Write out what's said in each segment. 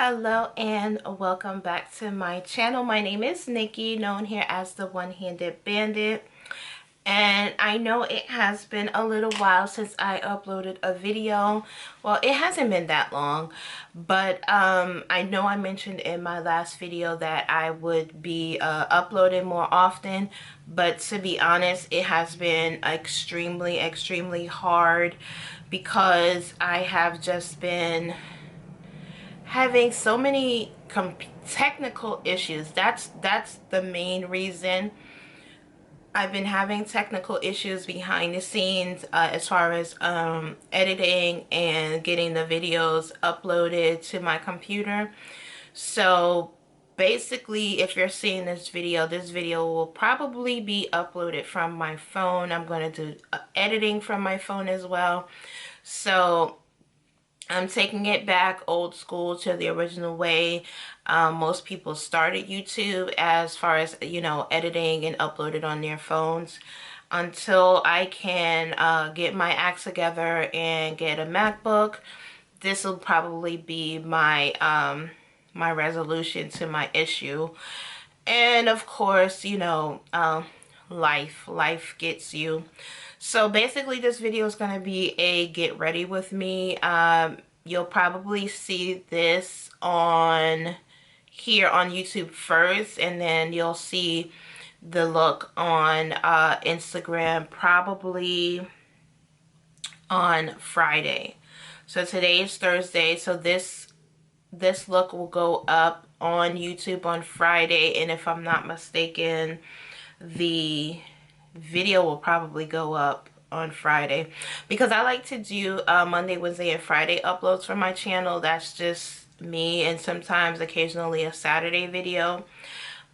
Hello and welcome back to my channel. My name is Nikki, known here as the One-Handed Bandit. And I know it has been a little while since I uploaded a video. Well, it hasn't been that long, but I know I mentioned in my last video that I would be uploading more often. But to be honest, it has been extremely hard because I have just been having so many technical issues. That's the main reason. I've been having technical issues behind the scenes as far as editing and getting the videos uploaded to my computer. So basically, if you're seeing this video will probably be uploaded from my phone. I'm going to do editing from my phone as well. So I'm taking it back old school to the original way most people started YouTube, as far as, you know, editing and upload it on their phones, until I can get my act together and get a MacBook. This will probably be my my resolution to my issue. And of course, you know, life gets you. So basically this video is going to be a get ready with me. You'll probably see this on here on YouTube first, and then you'll see the look on Instagram probably on Friday. So today is Thursday, so this look will go up on YouTube on Friday, and if I'm not mistaken, the video will probably go up on Friday, because I like to do Monday, Wednesday, and Friday uploads for my channel. That's just me, and sometimes occasionally a Saturday video.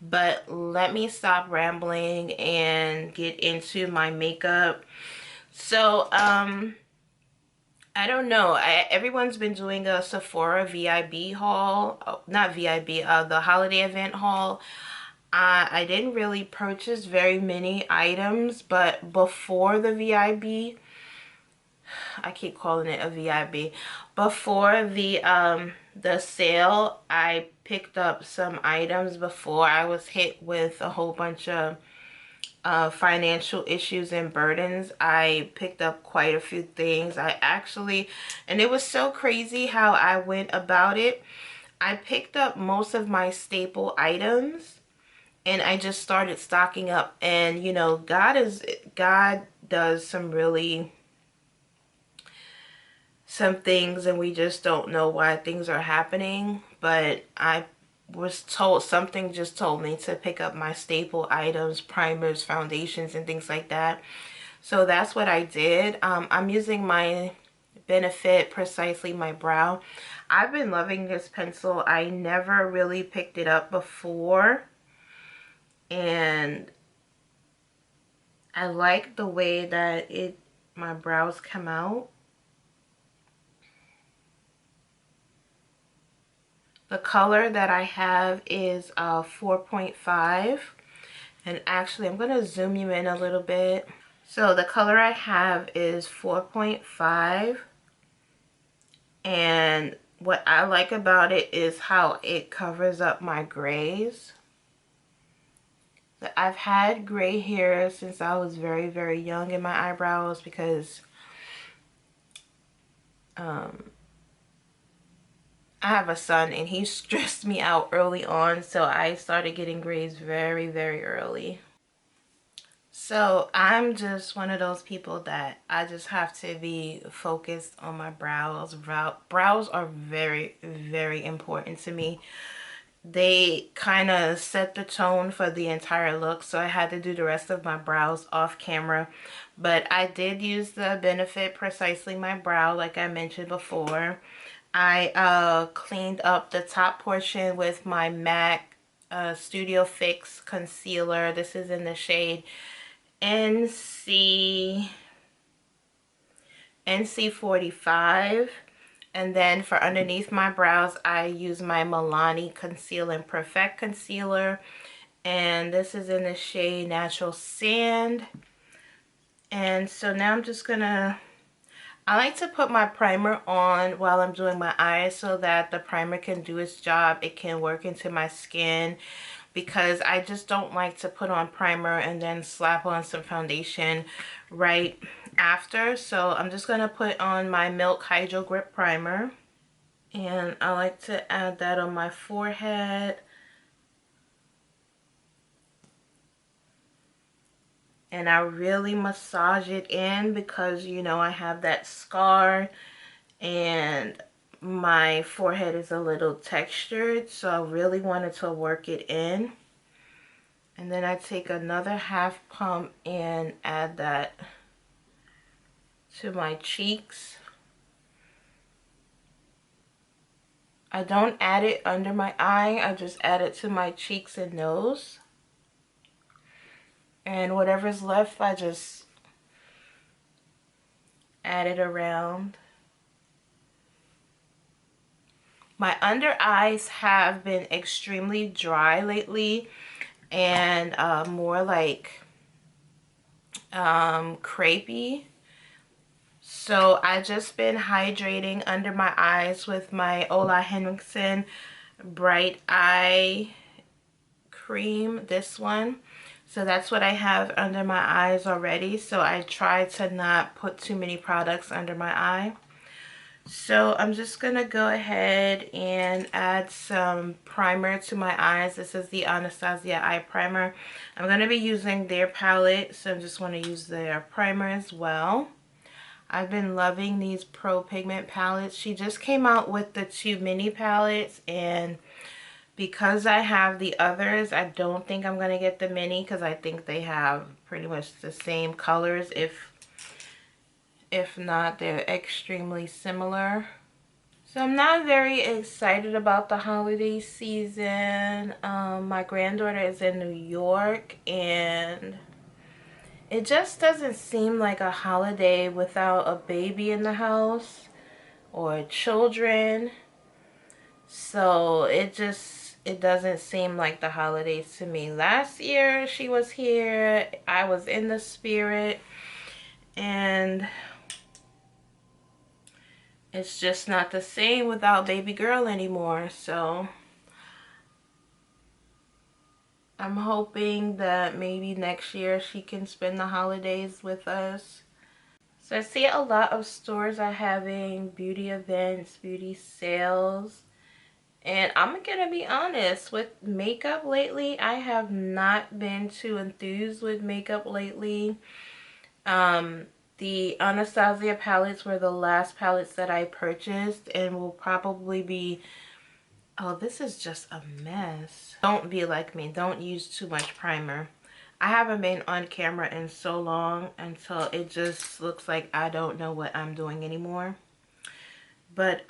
But let me stop rambling and get into my makeup. So I don't know. Everyone's been doing a Sephora VIB haul. Oh, not VIB, the holiday event haul. I didn't really purchase very many items, but before the VIB, I keep calling it a VIB, before the sale, I picked up some items before I was hit with a whole bunch of financial issues and burdens. I picked up quite a few things. And it was so crazy how I went about it. I picked up most of my staple items, and I just started stocking up. And you know, God does some things, and we just don't know why things are happening. But I was told, something just told me to pick up my staple items, primers, foundations, and things like that. So that's what I did. I'm using my Benefit Precisely My Brow. I've been loving this pencil. I never really picked it up before, and I like the way that my brows come out. The color that I have is 4.5, and actually I'm going to zoom you in a little bit. So the color I have is 4.5, and what I like about it is how it covers up my grays. I've had gray hair since I was very young in my eyebrows, because I have a son and he stressed me out early on, so I started getting grays very early. So I'm just one of those people that I just have to be focused on my brows. Brows are very important to me. They kind of set the tone for the entire look, so I had to do the rest of my brows off camera. But I did use the Benefit Precisely My Brow, like I mentioned before. I cleaned up the top portion with my MAC Studio Fix concealer. This is in the shade NC45. And then for underneath my brows, I use my Milani Conceal and Perfect concealer, and this is in the shade Natural Sand. And so now I'm just gonna, I like to put my primer on while I'm doing my eyes so that the primer can do its job. It can work into my skin, because I just don't like to put on primer and then slap on some foundation right after. So I'm just going to put on my Milk Hydro Grip Primer. And I like to add that on my forehead. And I really massage it in because, you know, I have that scar and my forehead is a little textured. So I really wanted to work it in. And then I take another half pump and add that to my cheeks. I don't add it under my eye. I just add it to my cheeks and nose. And whatever's left, I just add it around. My under eyes have been extremely dry lately and more like crepey. So I just been hydrating under my eyes with my Ola Henriksen Bright Eye Cream, this one. So that's what I have under my eyes already. So I try to not put too many products under my eye. So I'm just going to go ahead and add some primer to my eyes. This is the Anastasia Eye Primer. I'm going to be using their palette, so I just want to use their primer as well. I've been loving these Pro Pigment palettes. She just came out with the 2 mini palettes, and because I have the others, I don't think I'm going to get the mini because I think they have pretty much the same colors. If not, they're extremely similar. So I'm not very excited about the holiday season. My granddaughter is in New York, and it just doesn't seem like a holiday without a baby in the house or children. So it doesn't seem like the holidays to me. Last year she was here, I was in the spirit, and it's just not the same without baby girl anymore. So I'm hoping that maybe next year she can spend the holidays with us. So I see a lot of stores are having beauty events, beauty sales. And I'm gonna be honest, with makeup lately, I have not been too enthused with makeup lately. The Anastasia palettes were the last palettes that I purchased and will probably be... Oh, this is just a mess. Don't be like me. Don't use too much primer. I haven't been on camera in so long until it just looks like I don't know what I'm doing anymore. But,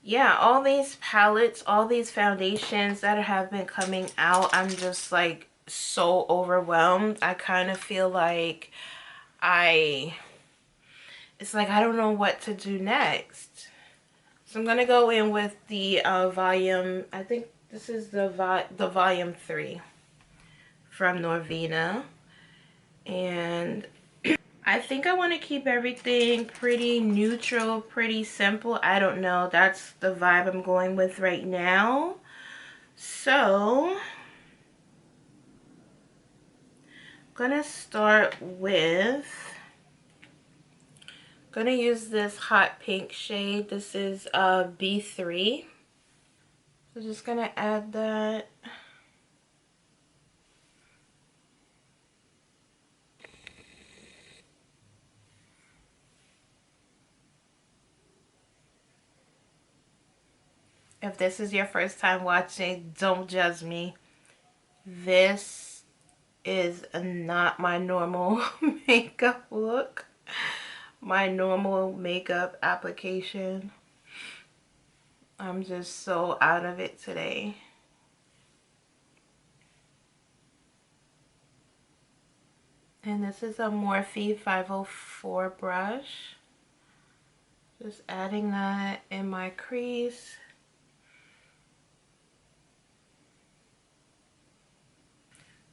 yeah, all these palettes, all these foundations that have been coming out, I'm just like so overwhelmed. I kind of feel like it's like I don't know what to do next. So I'm going to go in with the volume, I think this is the volume 3 from Norvina. And I think I want to keep everything pretty neutral, pretty simple. I don't know. That's the vibe I'm going with right now. So, I'm going to start with... I'm going to use this hot pink shade. This is B3. So just going to add that. If this is your first time watching, don't judge me. This is not my normal makeup look. My normal makeup application. I'm just so out of it today. And this is a Morphe 504 brush. Just adding that in my crease.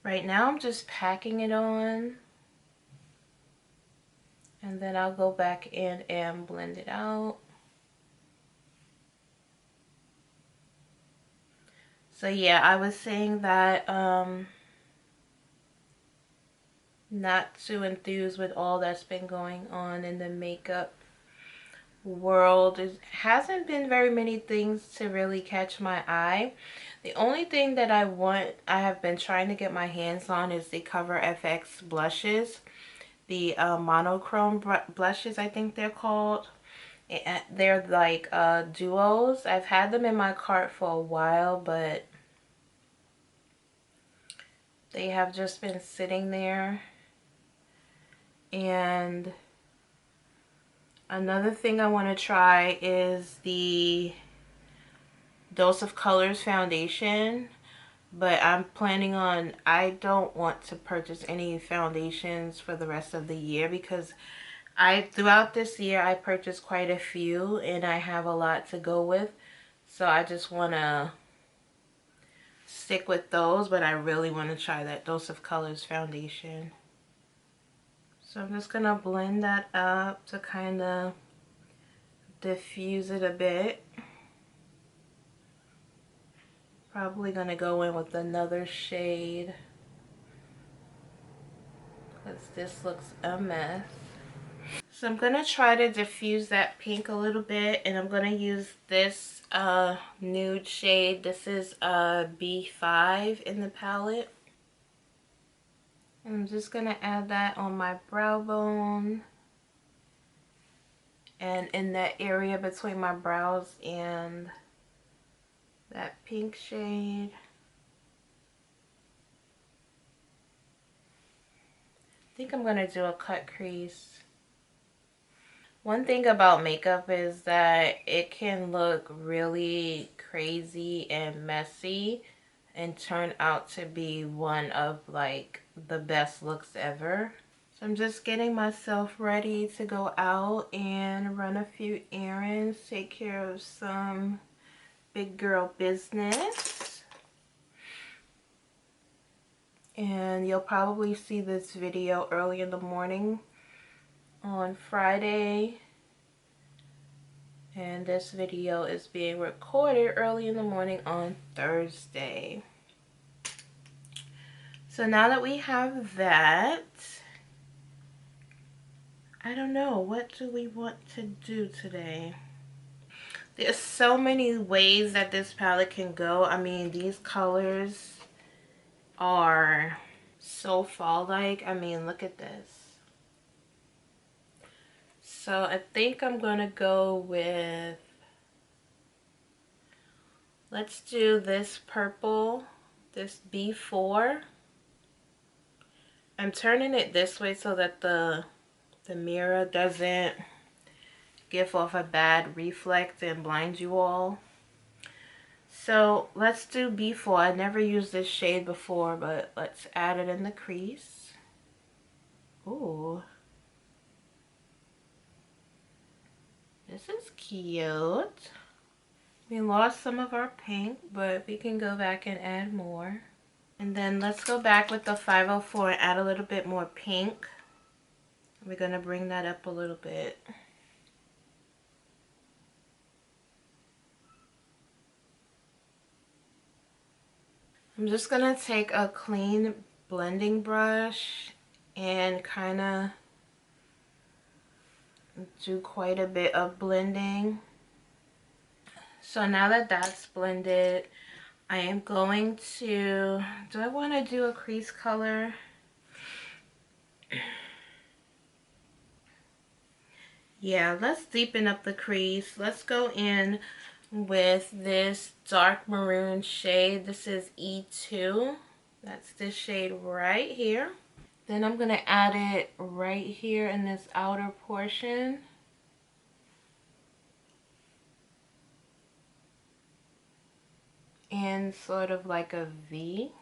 Right now I'm just packing it on. And And then I'll go back in and blend it out. So yeah, I was saying that not too enthused with all that's been going on in the makeup world. It hasn't been very many things to really catch my eye. The only thing that I have been trying to get my hands on is the Cover FX blushes. The monochrome blushes, I think they're called. They're like duos. I've had them in my cart for a while, but they have just been sitting there. And another thing I want to try is the Dose of Colors foundation. But I'm planning on, I don't want to purchase any foundations for the rest of the year because throughout this year, I purchased quite a few and I have a lot to go with. So I just want to stick with those, but I really want to try that Dose of Colors foundation. So I'm just going to blend that up to kind of diffuse it a bit. Probably going to go in with another shade because this looks a mess. So I'm going to try to diffuse that pink a little bit, and I'm going to use this nude shade. This is B5 in the palette. I'm just going to add that on my brow bone and in that area between my brows and that pink shade. I think I'm going to do a cut crease. One thing about makeup is that it can look really crazy and messy and turn out to be one of like the best looks ever. So I'm just getting myself ready to go out and run a few errands, take care of some big girl business. And you'll probably see this video early in the morning on Friday. And this video is being recorded early in the morning on Thursday. So now that we have that, I don't know, what do we want to do today? There's so many ways that this palette can go. I mean, these colors are so fall-like. I mean, look at this. So I think I'm gonna go with, let's do this purple, this B4. I'm turning it this way so that the mirror doesn't give off a bad reflect and blind you all. So let's do B4. I never used this shade before, but let's add it in the crease. Ooh. This is cute. We lost some of our pink, but we can go back and add more. And then let's go back with the 504 and add a little bit more pink. We're going to bring that up a little bit. I'm just going to take a clean blending brush and kind of do quite a bit of blending. So now that that's blended, I am going to, do I want to do a crease color? Yeah, let's deepen up the crease. Let's go in with this dark maroon shade. This is E2. That's this shade right here. Then I'm going to add it right here in this outer portion. And sort of like a V.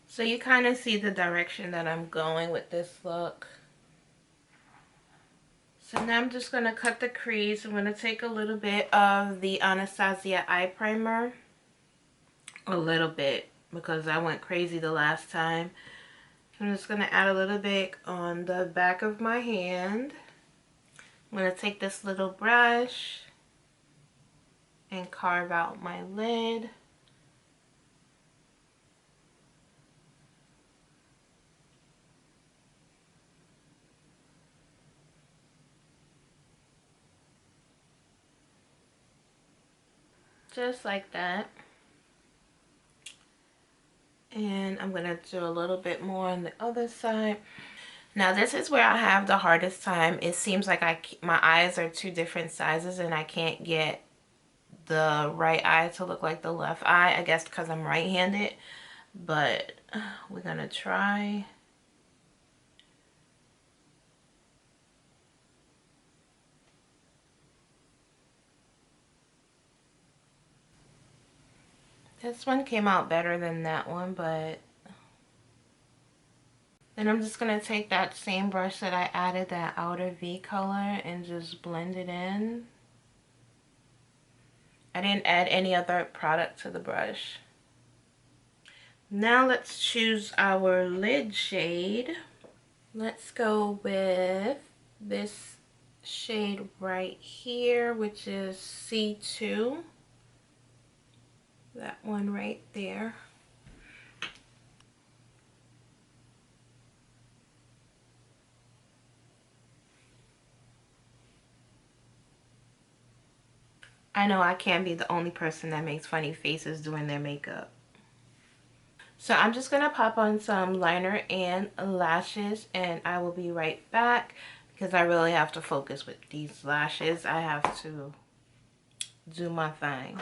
So you kind of see the direction that I'm going with this look. So now I'm just going to cut the crease. I'm going to take a little bit of the Anastasia eye primer. A little bit, because I went crazy the last time. I'm just going to add a little bit on the back of my hand. I'm going to take this little brush and carve out my lid. Just like that. And I'm going to do a little bit more on the other side. Now this is where I have the hardest time. It seems like my eyes are two different sizes and I can't get the right eye to look like the left eye. I guess because I'm right-handed. But we're going to try. This one came out better than that one, but then I'm just going to take that same brush that I added that outer V color and just blend it in. I didn't add any other product to the brush. Now let's choose our lid shade. Let's go with this shade right here, which is C2. That one right there. I know I can't be the only person that makes funny faces doing their makeup. So I'm just going to pop on some liner and lashes and I will be right back because I really have to focus with these lashes. I have to do my thing.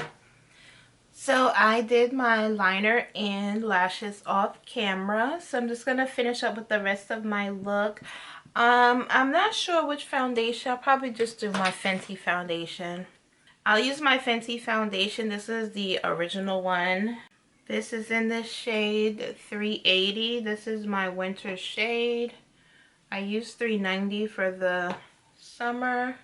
So I did my liner and lashes off camera. So I'm just going to finish up with the rest of my look. I'm not sure which foundation. I'll probably just do my Fenty foundation. I'll use my Fenty foundation. This is the original one. This is in the shade 380. This is my winter shade. I used 390 for the summer.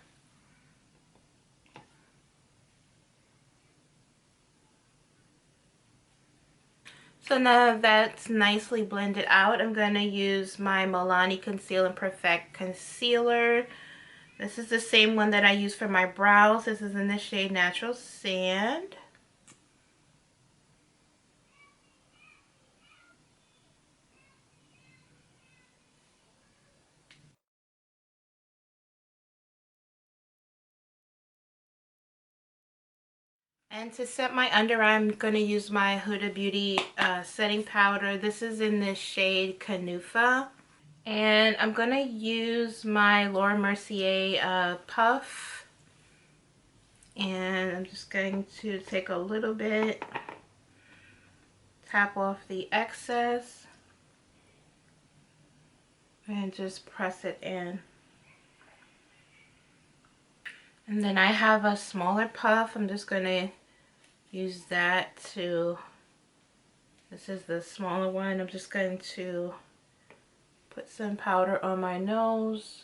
So now that's nicely blended out, I'm going to use my Milani Conceal and Perfect Concealer. This is the same one that I use for my brows. This is in the shade Natural Sand. And to set my under eye, I'm going to use my Huda Beauty setting powder. This is in the shade Canufa. And I'm going to use my Laura Mercier puff. And I'm just going to take a little bit, tap off the excess, and just press it in. And then I have a smaller puff. I'm just going to use that to, this is the smaller one. I'm just going to put some powder on my nose.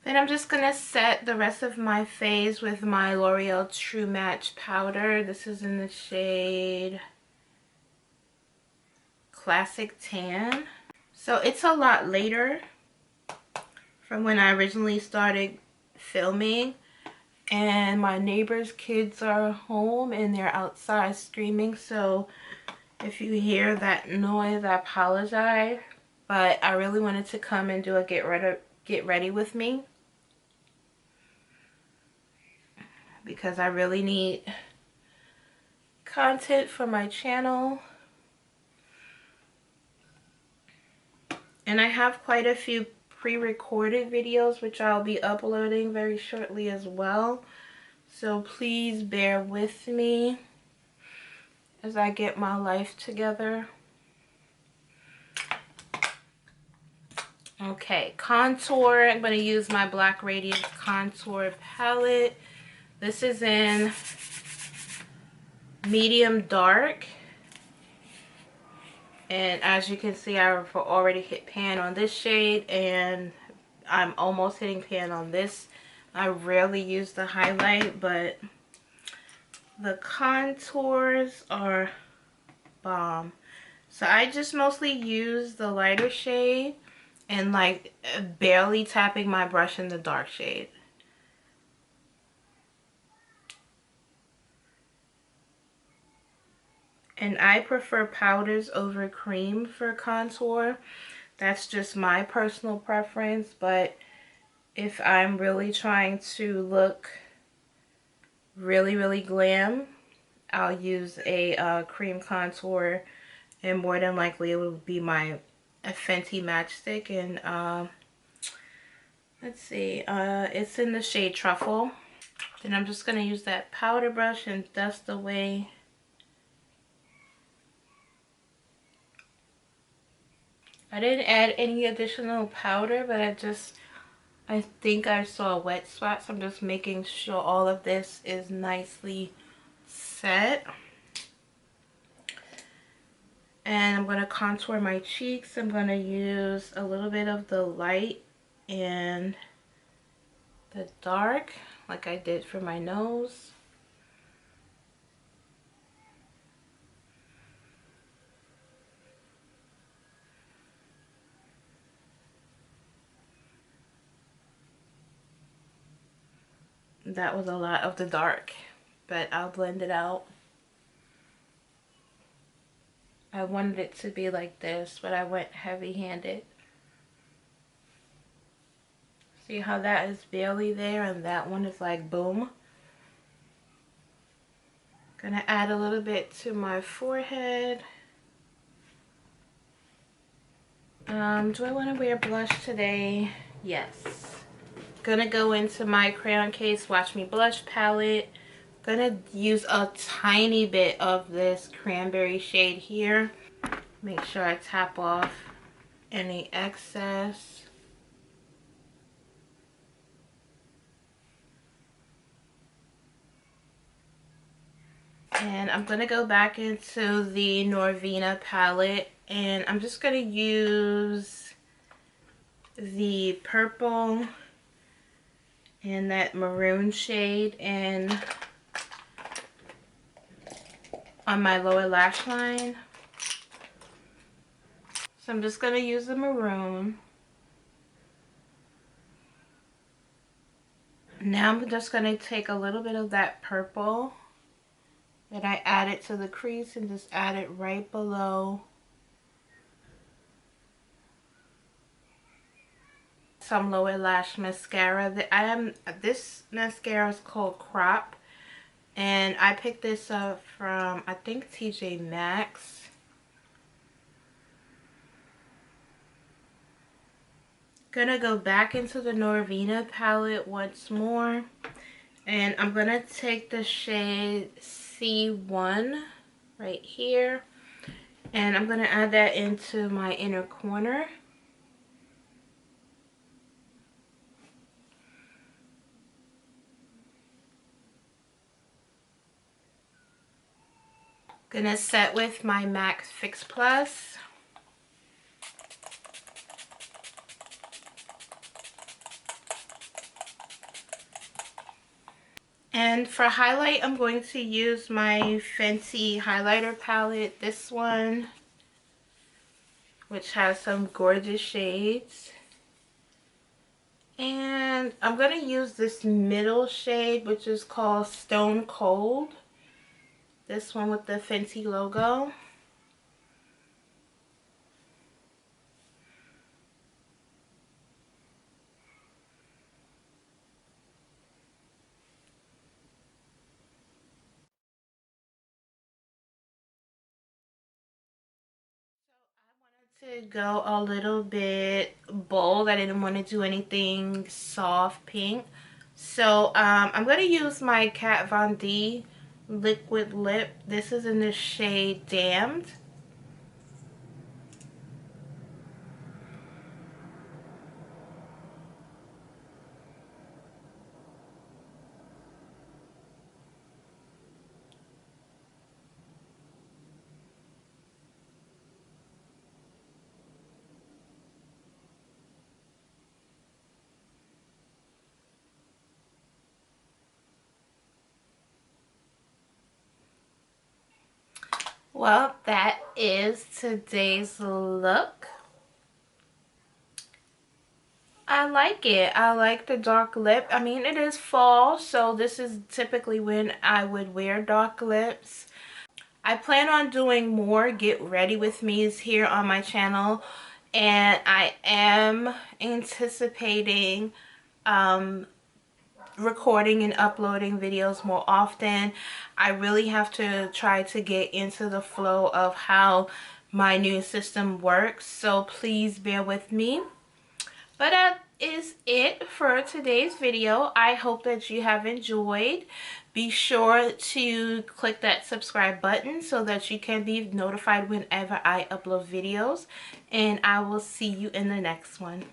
Then I'm just going to set the rest of my face with my L'Oreal True Match powder. This is in the shade Classic Tan. So it's a lot later from when I originally started filming. And my neighbor's kids are home and they're outside screaming. So if you hear that noise, I apologize. But I really wanted to come and do a get ready with me. Because I really need content for my channel. And I have quite a few pre-recorded videos which I'll be uploading very shortly as well. So please bear with me as I get my life together. Okay, contour. I'm going to use my Black Radiance contour palette. This is in medium dark. And as you can see, I've already hit pan on this shade, and I'm almost hitting pan on this. I rarely use the highlight, but the contours are bomb. So I just mostly use the lighter shade and like barely tapping my brush in the dark shade. And I prefer powders over cream for contour. That's just my personal preference, but if I'm really trying to look really glam, I'll use a cream contour, and more than likely it will be my Fenty matchstick. And let's see, it's in the shade Truffle. Then I'm just going to use that powder brush and dust away. I didn't add any additional powder, but I think I saw a wet spot, so I'm just making sure all of this is nicely set. And I'm going to contour my cheeks. I'm going to use a little bit of the light and the dark, like I did for my nose. That was a lot of the dark, but I'll blend it out. I wanted it to be like this, but I went heavy-handed. See how that is barely there and that one is like boom? Gonna add a little bit to my forehead. Do I want to wear blush today? Yes. Gonna go into my crayon case Watch Me Blush palette. Gonna use a tiny bit of this cranberry shade here. Make sure I tap off any excess. And I'm going to go back into the Norvina palette, and I'm just going to use the purple and that maroon shade and on my lower lash line. So I'm just going to use the maroon. Now I'm just going to take a little bit of that purple that I added to the crease and just add it right below some lower lash mascara. This mascara is called Crop, and I picked this up from, I think, TJ Maxx. Gonna go back into the Norvina palette once more, and I'm gonna take the shade C1 right here, and I'm gonna add that into my inner corner. Gonna set with my MAC Fix Plus. And for highlight, I'm going to use my Fenty highlighter palette, this one, which has some gorgeous shades. And I'm going to use this middle shade, which is called Stone Cold. This one with the Fenty logo. To go a little bit bold. I didn't want to do anything soft pink. So I'm going to use my Kat Von D liquid lip. This is in the shade Damned. Well, that is today's look. I like it. I like the dark lip. I mean, it is fall, so this is typically when I would wear dark lips. I plan on doing more get ready with me's here on my channel, and I am anticipating recording and uploading videos more often. I really have to try to get into the flow of how my new system works, so please bear with me. But that is it for today's video. I hope that you have enjoyed. Be sure to click that subscribe button so that you can be notified whenever I upload videos. And I will see you in the next one.